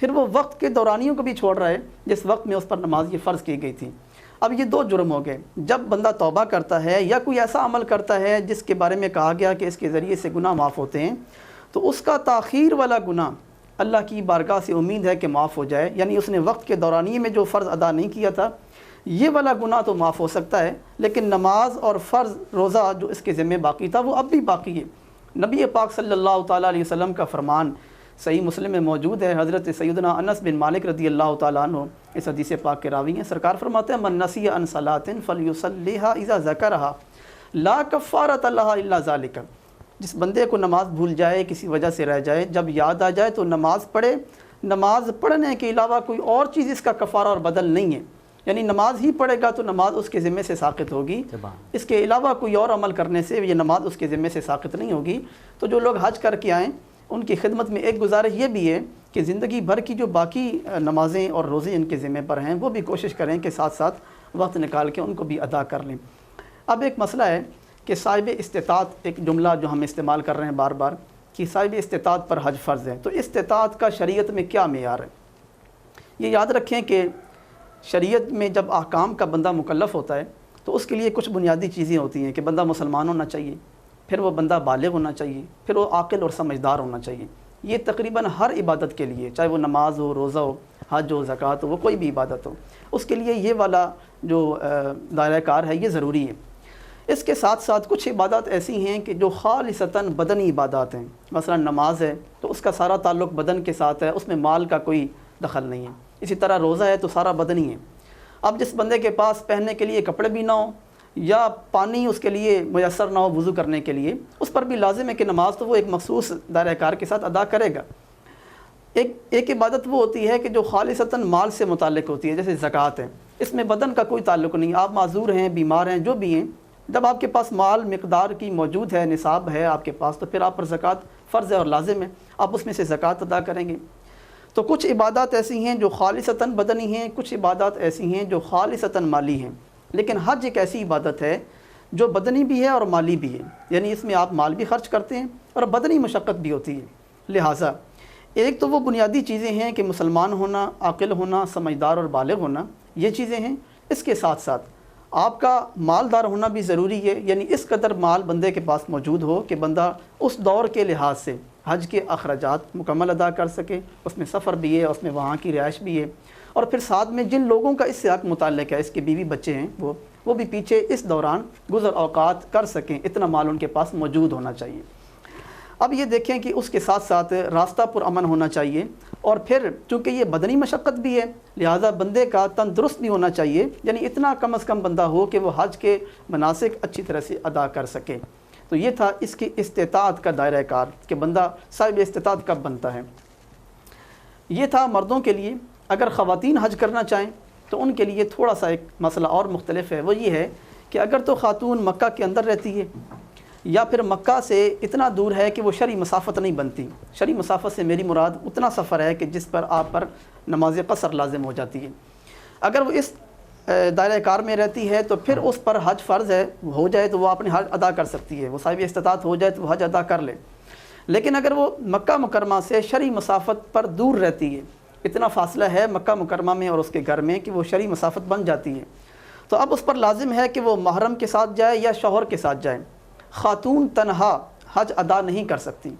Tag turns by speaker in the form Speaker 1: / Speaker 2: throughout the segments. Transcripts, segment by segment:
Speaker 1: پھر وہ وقت کے دورانیوں کو بھی چھوڑ رہا ہے جس وقت میں اس پر نماز یہ فرض کی گئی تھی۔ اب یہ دو جرم ہو گئے۔ جب بندہ توبہ کرتا ہے یا کوئی ایسا عمل کرتا ہے جس کے بارے میں کہا گیا کہ اس کے ذریعے سے گناہ معاف ہوتے ہیں، تو اس کا تاخیر والا گناہ اللہ کی بارگاہ سے امید ہے کہ معاف ہو جائے، یعنی اس نے وقت کے دورانیے میں جو فرض ادا نہیں کیا تھا یہ والا گناہ تو معاف ہو سکتا ہے، لیکن نماز اور فرض روزہ جو اس کے ذمہ باقی تھا وہ اب بھی باقی ہے۔ نبی پاک صلی اللہ تعالیٰ علیہ وسلم کا فرمان صحیح مسلم میں موجود ہے، حضرت سیدنا انس بن مالک رضی اللہ تعالیٰ عنہ اس حدیث پاک کے راوی ہیں۔ سرکار فرماتے ہیں من نسی عن صلاۃ فلیصلیھا اذا ذکرھا لا کفارۃ لھا الا ذلک، جس بندے کو نماز بھول جائے، کسی وجہ سے رہ جائے، جب یاد آ جائے تو نماز پڑھے، نماز پڑھنے کے علاوہ کوئی اور چیز اس کا کفارہ اور بدل نہیں ہے، یعنی نماز ہی پڑھے گا تو نماز اس کے ذمے سے ساقط ہوگی، اس کے علاوہ کوئی اور عمل کرنے سے یہ نماز اس کے ذمے سے ساقط نہیں ہوگی۔ تو جو لوگ حج کر کے آئیں ان کی خدمت میں ایک گزارش یہ بھی ہے کہ زندگی بھر کی جو باقی نمازیں اور روزے ان کے ذمہ پر ہیں وہ بھی کوشش کریں کہ ساتھ ساتھ وقت نکال کے ان کو بھی ادا کر لیں۔ اب ایک مسئلہ ہے کہ صاحب استطاعت، ایک جملہ جو ہم استعمال کر رہے ہیں بار بار کہ صاحب استطاعت پر حج فرض ہے، تو استطاعت کا شریعت میں کیا معیار ہے؟ یہ یاد رکھیں کہ شریعت میں جب احکام کا بندہ مکلف ہوتا ہے تو اس کے لیے کچھ بنیادی چیزیں ہوتی ہیں کہ بندہ مسلمان ہونا چاہیے، پھر وہ بندہ بالغ ہونا چاہیے، پھر وہ عاقل اور سمجھدار ہونا چاہیے۔ یہ تقریباً ہر عبادت کے لیے، چاہے وہ نماز ہو، روزہ ہو، حج ہو، زکوٰۃ ہو، وہ کوئی بھی عبادت ہو، اس کے لیے یہ والا جو دائرہ کار ہے یہ ضروری ہے۔ اس کے ساتھ ساتھ کچھ عبادات ایسی ہیں کہ جو خالصتاً بدنی عبادات ہیں، مثلا نماز ہے تو اس کا سارا تعلق بدن کے ساتھ ہے، اس میں مال کا کوئی دخل نہیں ہے۔ اسی طرح روزہ ہے تو سارا بدنی ہے۔ اب جس بندے کے پاس پہننے کے لیے کپڑے بھی نہ ہوں یا پانی اس کے لیے میسر نہ ہو وضو کرنے کے لیے، اس پر بھی لازم ہے کہ نماز تو وہ ایک مخصوص دائرہ کار کے ساتھ ادا کرے گا۔ ایک عبادت وہ ہوتی ہے کہ جو خالصتاً مال سے متعلق ہوتی ہے، جیسے زکوٰۃ ہے، اس میں بدن کا کوئی تعلق نہیں، آپ معذور ہیں، بیمار ہیں، جو بھی ہیں، جب آپ کے پاس مال مقدار کی موجود ہے، نصاب ہے آپ کے پاس، تو پھر آپ پر زکوٰۃ فرض ہے اور لازم ہے، آپ اس میں سے زکوٰۃ ادا کریں گے۔ تو کچھ عبادات ایسی ہیں جو خالصتاً بدنی ہیں، کچھ عبادات ایسی ہیں جو خالصتاً مالی ہیں، لیکن حج ایک ایسی عبادت ہے جو بدنی بھی ہے اور مالی بھی ہے، یعنی اس میں آپ مال بھی خرچ کرتے ہیں اور بدنی مشقت بھی ہوتی ہے۔ لہٰذا ایک تو وہ بنیادی چیزیں ہیں کہ مسلمان ہونا، عاقل ہونا، سمجھدار اور بالغ ہونا، یہ چیزیں ہیں۔ اس کے ساتھ ساتھ آپ کا مالدار ہونا بھی ضروری ہے، یعنی اس قدر مال بندے کے پاس موجود ہو کہ بندہ اس دور کے لحاظ سے حج کے اخراجات مکمل ادا کر سکے، اس میں سفر بھی ہے، اس میں وہاں کی رہائش بھی ہے، اور پھر ساتھ میں جن لوگوں کا اس سے حق متعلق ہے، اس کے بیوی بچے ہیں، وہ بھی پیچھے اس دوران گزر اوقات کر سکیں، اتنا مال ان کے پاس موجود ہونا چاہیے۔ اب یہ دیکھیں کہ اس کے ساتھ ساتھ راستہ پرامن ہونا چاہیے، اور پھر چونکہ یہ بدنی مشقت بھی ہے لہٰذا بندے کا تندرست بھی ہونا چاہیے، یعنی اتنا کم از کم بندہ ہو کہ وہ حج کے مناسک اچھی طرح سے ادا کر سکے۔ تو یہ تھا اس کی استطاعت کا دائرہ کار کہ بندہ صاحب استطاعت کب بنتا ہے۔ یہ تھا مردوں کے لیے۔ اگر خواتین حج کرنا چاہیں تو ان کے لیے تھوڑا سا ایک مسئلہ اور مختلف ہے، وہ یہ ہے کہ اگر تو خاتون مکہ کے اندر رہتی ہے یا پھر مکہ سے اتنا دور ہے کہ وہ شرعی مسافت نہیں بنتی، شرعی مسافت سے میری مراد اتنا سفر ہے کہ جس پر آپ پر نماز قصر لازم ہو جاتی ہے، اگر وہ اس دائرہ کار میں رہتی ہے تو پھر اس پر حج فرض ہے، ہو جائے تو وہ اپنے حج ادا کر سکتی ہے، وہ صاحب استطاعت ہو جائے تو وہ حج ادا کر لے۔ لیکن اگر وہ مکہ مکرمہ سے شرعی مسافت پر دور رہتی ہے، اتنا فاصلہ ہے مکہ مکرمہ میں اور اس کے گھر میں کہ وہ شرعی مسافت بن جاتی ہے، تو اب اس پر لازم ہے کہ وہ محرم کے ساتھ جائے یا شوہر کے ساتھ جائے۔ خاتون تنہا حج ادا نہیں کر سکتی۔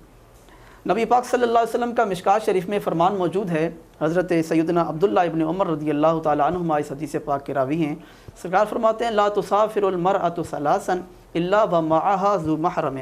Speaker 1: نبی پاک صلی اللہ علیہ وسلم کا مشکات شریف میں فرمان موجود ہے، حضرت سیدنا عبداللہ ابن عمر رضی اللہ تعالیٰ عنہما اس حدیث پاک کے راوی ہیں۔ سرکار فرماتے ہیں لا تسافر المرأة ثلاثا الا ومعها ذو محرم،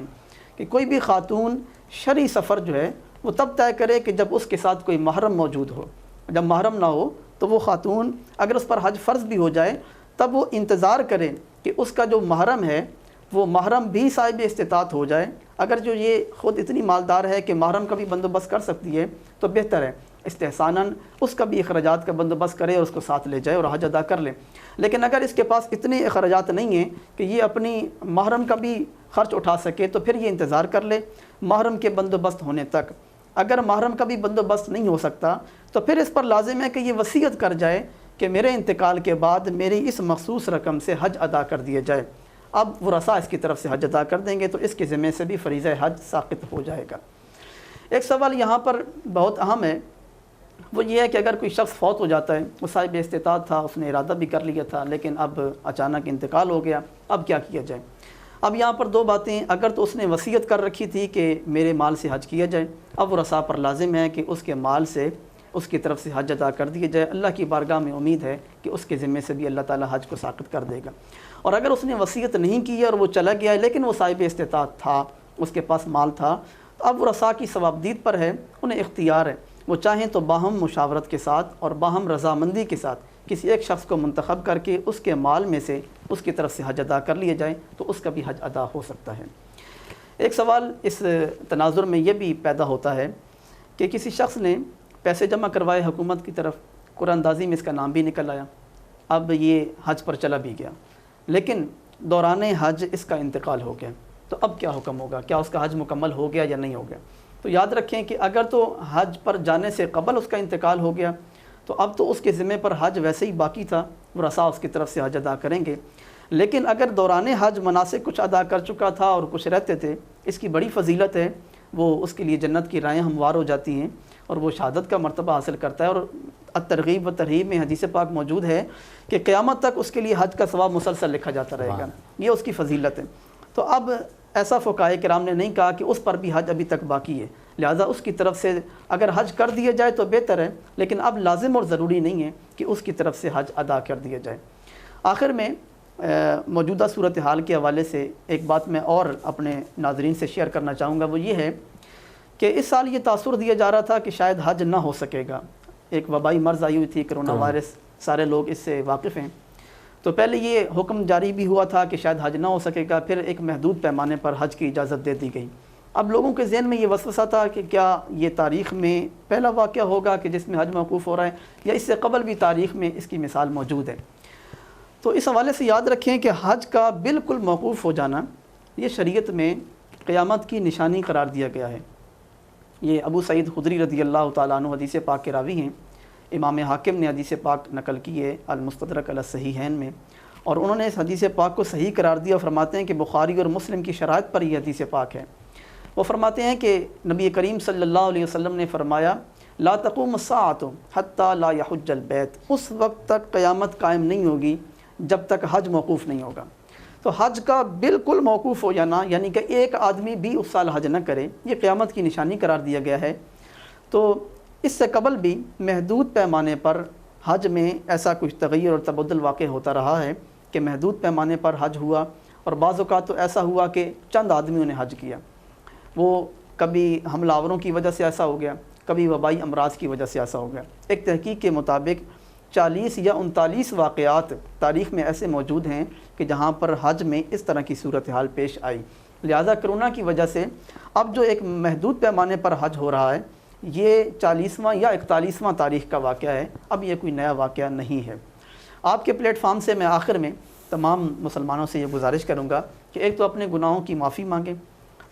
Speaker 1: کہ کوئی بھی خاتون شرعی سفر جو ہے وہ تب طے کرے کہ جب اس کے ساتھ کوئی محرم موجود ہو، جب محرم نہ ہو تو وہ خاتون اگر اس پر حج فرض بھی ہو جائے تب وہ انتظار کرے کہ اس کا جو محرم ہے وہ محرم بھی صاحب استطاعت ہو جائے۔ اگر جو یہ خود اتنی مالدار ہے کہ محرم کا بھی بندوبست کر سکتی ہے تو بہتر ہے، استحساناً اس کا بھی اخراجات کا بندوبست کرے اور اس کو ساتھ لے جائے اور حج ادا کر لے۔ لیکن اگر اس کے پاس اتنے اخراجات نہیں ہیں کہ یہ اپنی محرم کا بھی خرچ اٹھا سکے تو پھر یہ انتظار کر لے محرم کے بندوبست ہونے تک۔ اگر محرم کا بھی بندوبست نہیں ہو سکتا تو پھر اس پر لازم ہے کہ یہ وصیت کر جائے کہ میرے انتقال کے بعد میری اس مخصوص رقم سے حج ادا کر دیا جائے۔ اب ورثاء اس کی طرف سے حج ادا کر دیں گے تو اس کے ذمے سے بھی فریضہ حج ساقط ہو جائے گا۔ ایک سوال یہاں پر بہت اہم ہے وہ یہ ہے کہ اگر کوئی شخص فوت ہو جاتا ہے، وہ صاحب استطاعت تھا، اس نے ارادہ بھی کر لیا تھا، لیکن اب اچانک انتقال ہو گیا، اب کیا کیا جائے؟ اب یہاں پر دو باتیں، اگر تو اس نے وصیت کر رکھی تھی کہ میرے مال سے حج کیا جائے، اب ورثاء پر لازم ہے کہ اس کے مال سے اس کی طرف سے حج ادا کر دیا جائے۔ اللہ کی بارگاہ میں امید ہے کہ اس کے ذمے سے بھی اللہ تعالیٰ حج کو ساقط کر دے گا۔ اور اگر اس نے وصیت نہیں کی ہے اور وہ چلا گیا ہے لیکن وہ صاحب استطاعت تھا، اس کے پاس مال تھا، تو اب ورثاء کی ثوابدید پر ہے، انہیں اختیار ہے، وہ چاہیں تو باہم مشاورت کے ساتھ اور باہم رضامندی کے ساتھ کسی ایک شخص کو منتخب کر کے اس کے مال میں سے اس کی طرف سے حج ادا کر لیا جائے تو اس کا بھی حج ادا ہو سکتا ہے۔ ایک سوال اس تناظر میں یہ بھی پیدا ہوتا ہے کہ کسی شخص نے پیسے جمع کروائے حکومت کی طرف، قرآن اندازی میں اس کا نام بھی نکل آیا، اب یہ حج پر چلا بھی گیا، لیکن دوران حج اس کا انتقال ہو گیا، تو اب کیا حکم ہوگا؟ کیا اس کا حج مکمل ہو گیا یا نہیں ہو گیا؟ تو یاد رکھیں کہ اگر تو حج پر جانے سے قبل اس کا انتقال ہو گیا تو اب تو اس کے ذمے پر حج ویسے ہی باقی تھا، ورثاء اس کی طرف سے حج ادا کریں گے۔ لیکن اگر دوران حج مناسک کچھ ادا کر چکا تھا اور کچھ رہتے تھے، اس کی بڑی فضیلت ہے، وہ اس کے لیے جنت کی رائیں ہموار ہو جاتی ہیں اور وہ شہادت کا مرتبہ حاصل کرتا ہے۔ اور الترغیب و ترہیب میں حدیث پاک موجود ہے کہ قیامت تک اس کے لیے حج کا ثواب مسلسل لکھا جاتا رہے گا، یہ اس کی فضیلت ہے۔ تو اب ایسا فقہائے کرام نے نہیں کہا کہ اس پر بھی حج ابھی تک باقی ہے، لہذا اس کی طرف سے اگر حج کر دیا جائے تو بہتر ہے، لیکن اب لازم اور ضروری نہیں ہے کہ اس کی طرف سے حج ادا کر دیا جائے۔ آخر میں موجودہ صورتحال کے حوالے سے ایک بات میں اور اپنے ناظرین سے شیئر کرنا چاہوں گا، وہ یہ ہے کہ اس سال یہ تاثر دیا جا رہا تھا کہ شاید حج نہ ہو سکے گا، ایک وبائی مرض آئی ہوئی تھی کرونا وائرس، سارے لوگ اس سے واقف ہیں، تو پہلے یہ حکم جاری بھی ہوا تھا کہ شاید حج نہ ہو سکے گا، پھر ایک محدود پیمانے پر حج کی اجازت دے دی گئی۔ اب لوگوں کے ذہن میں یہ وسوسہ تھا کہ کیا یہ تاریخ میں پہلا واقعہ ہوگا کہ جس میں حج موقوف ہو رہا ہے، یا اس سے قبل بھی تاریخ میں اس کی مثال موجود ہے؟ تو اس حوالے سے یاد رکھیں کہ حج کا بالکل موقوف ہو جانا یہ شریعت میں قیامت کی نشانی قرار دیا گیا ہے۔ یہ ابو سعید خدری رضی اللہ تعالیٰ عنہ حدیث پاک کے راوی ہیں، امام حاکم نے حدیث پاک نقل کی ہے المستدرک علی الصحیحین میں، اور انہوں نے اس حدیث پاک کو صحیح قرار دیا، فرماتے ہیں کہ بخاری اور مسلم کی شرائط پر یہ حدیث پاک ہے۔ وہ فرماتے ہیں کہ نبی کریم صلی اللہ علیہ وسلم نے فرمایا لا تقوم الساعۃ حتی لا یحج البیت، اس وقت تک قیامت قائم نہیں ہوگی جب تک حج موقوف نہیں ہوگا۔ تو حج کا بالکل موقوف ہو جانا، یعنی کہ ایک آدمی بھی اس سال حج نہ کرے، یہ قیامت کی نشانی قرار دیا گیا ہے۔ تو اس سے قبل بھی محدود پیمانے پر حج میں ایسا کچھ تغیر اور تبدل واقع ہوتا رہا ہے کہ محدود پیمانے پر حج ہوا، اور بعض اوقات تو ایسا ہوا کہ چند آدمیوں نے حج کیا، وہ کبھی حملہ آوروں کی وجہ سے ایسا ہو گیا، کبھی وبائی امراض کی وجہ سے ایسا ہو گیا۔ ایک تحقیق کے مطابق 40 یا 39 واقعات تاریخ میں ایسے موجود ہیں کہ جہاں پر حج میں اس طرح کی صورتحال پیش آئی۔ لہذا کرونا کی وجہ سے اب جو ایک محدود پیمانے پر حج ہو رہا ہے، یہ 40واں یا 41واں تاریخ کا واقعہ ہے، اب یہ کوئی نیا واقعہ نہیں ہے۔ آپ کے پلیٹ فارم سے میں آخر میں تمام مسلمانوں سے یہ گزارش کروں گا کہ ایک تو اپنے گناہوں کی معافی مانگیں،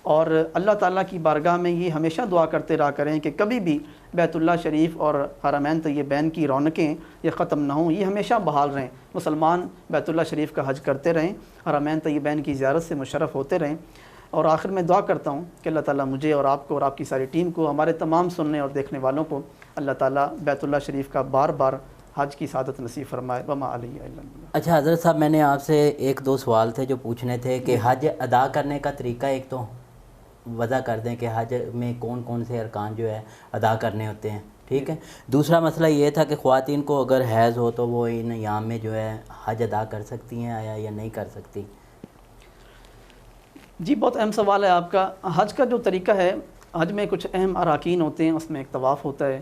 Speaker 1: اور اللہ تعالیٰ کی بارگاہ میں یہ ہمیشہ دعا کرتے رہا کریں کہ کبھی بھی بیت اللہ شریف اور حرمین طیبین کی رونقیں یہ ختم نہ ہوں، یہ ہمیشہ بحال رہیں، مسلمان بیت اللہ شریف کا حج کرتے رہیں، حرمین طیبین کی زیارت سے مشرف ہوتے رہیں۔ اور آخر میں دعا کرتا ہوں کہ اللہ تعالیٰ مجھے اور آپ کو اور آپ کی ساری ٹیم کو، ہمارے تمام سننے اور دیکھنے والوں کو اللہ تعالیٰ بیت اللہ شریف کا بار بار حج کی سعادت نصیب فرمائے۔ وما علیہ الا البلاغ۔
Speaker 2: اچھا حضرت صاحب، میں نے آپ سے ایک دو سوال تھے جو پوچھنے تھے کہ حج ادا کرنے کا طریقہ ایک تو وضع کر دیں کہ حج میں کون کون سے ارکان جو ہے ادا کرنے ہوتے ہیں، ٹھیک ہے۔ دوسرا مسئلہ یہ تھا کہ خواتین کو اگر حیض ہو تو وہ ان ایام میں جو ہے حج ادا کر سکتی ہیں آیا یا نہیں کر سکتی؟
Speaker 1: جی بہت اہم سوال ہے آپ کا۔ حج کا جو طریقہ ہے، حج میں کچھ اہم اراکین ہوتے ہیں، اس میں ایک طواف ہوتا ہے،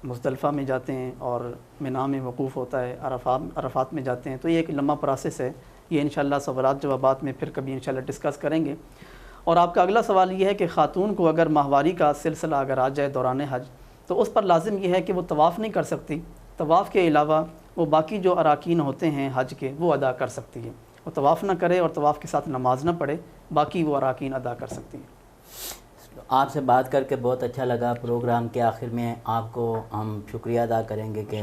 Speaker 1: مزدلفہ میں جاتے ہیں، اور منی میں وقوف ہوتا ہے، عرفات میں جاتے ہیں، تو یہ ایک لمبا پروسیس ہے، یہ انشاءاللہ سوالات جوابات میں پھر کبھی انشاءاللہ ڈسکس کریں گے۔ اور آپ کا اگلا سوال یہ ہے کہ خاتون کو اگر ماہواری کا سلسلہ اگر آ جائے دوران حج تو اس پر لازم یہ ہے کہ وہ طواف نہیں کر سکتی، طواف کے علاوہ وہ باقی جو اراکین ہوتے ہیں حج کے وہ ادا کر سکتی ہے، وہ طواف نہ کرے اور طواف کے ساتھ نماز نہ پڑھے، باقی وہ اراکین ادا کر سکتی ہیں۔
Speaker 2: آپ سے بات کر کے بہت اچھا لگا۔ پروگرام کے آخر میں آپ کو ہم شکریہ ادا کریں گے کہ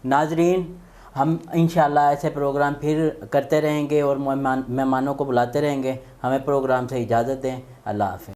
Speaker 2: ناظرین، ہم انشاءاللہ ایسے پروگرام پھر کرتے رہیں گے اور مہمانوں کو بلاتے رہیں گے۔ ہمیں پروگرام سے اجازت دیں۔ اللہ حافظ۔